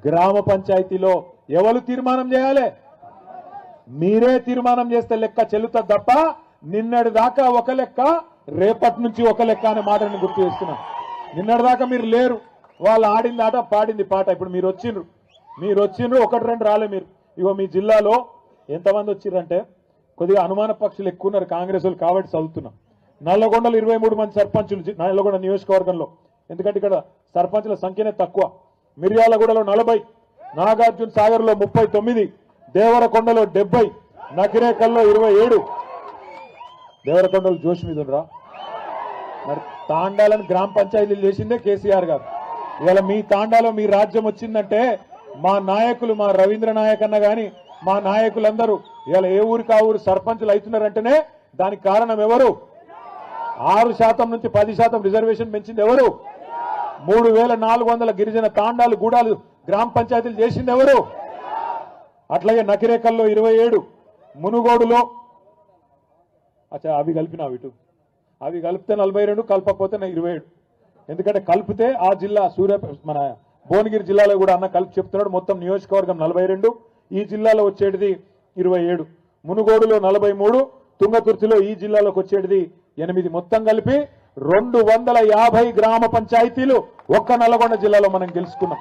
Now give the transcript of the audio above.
గ్రామ పంచాయతీలో ఎవరు తీర్మానం చేయాలి? మీరే తీర్మానం చేస్తే లెక్క చెల్లుతుంది తప్ప నిన్నటి దాకా ఒక లెక్క, రేపటి నుంచి ఒక లెక్క అనే మాటని గుర్తు చేస్తున్నాం. నిన్నటి దాకా మీరు లేరు, వాళ్ళు ఆడింది ఆట పాడింది పాట. ఇప్పుడు మీరు వచ్చిండ్రు ఒకటి రెండు రాలే. మీరు ఇగో మీ జిల్లాలో ఎంతమంది వచ్చిర్రంటే కొద్దిగా అనుమాన పక్షులు ఎక్కువ ఉన్నారు కాంగ్రెస్ వాళ్ళు కాబట్టి చదువుతున్నాం. నల్లగొండలో 23 మంది సర్పంచులు నల్లగొండ నియోజకవర్గంలో, ఎందుకంటే ఇక్కడ సర్పంచుల సంఖ్యనే తక్కువ. మిర్యాలగూడలో 40, నాగార్జున సాగర్లో 39, దేవరకొండలో 70, నకిరేకల్లో 27. దేవరకొండలో జోష్ మీద ఉండరా? మరి తాండాలను గ్రామ పంచాయతీలు చేసిందే కేసీఆర్ గారు. ఇవాళ మీ తాండాలో మీ రాజ్యం వచ్చిందంటే మా నాయకులు, మా రవీంద్ర నాయక్ అన్న గాని మా నాయకులందరూ ఇవాళ ఏ ఊరికి ఆ ఊరు సర్పంచులు అవుతున్నారంటేనే దానికి కారణం ఎవరు? 6% నుంచి 10% రిజర్వేషన్ పెంచింది ఎవరు? 3400 గిరిజన తాండాలు గూడాలు గ్రామ పంచాయతీలు చేసింది ఎవరు? అట్లాగే నకిరేకల్లో 27, మునుగోడులో అవి కలిపినా అవి కలిపితే 42, కలపకపోతే 27. ఎందుకంటే కలిపితే ఆ జిల్లా మన భువనగిరి జిల్లాలో కూడా అన్న కలిపి చెప్తున్నాడు. మొత్తం నియోజకవర్గం 42, ఈ జిల్లాలో వచ్చేటిది 27, మునుగోడులో 43, తుంగతుర్తిలో ఈ జిల్లాలోకి వచ్చేటిది 8. మొత్తం కలిపి 250 గ్రామ పంచాయతీలు ఒక్క నల్లగొండ జిల్లాలో మనం గెలుచుకున్నాం.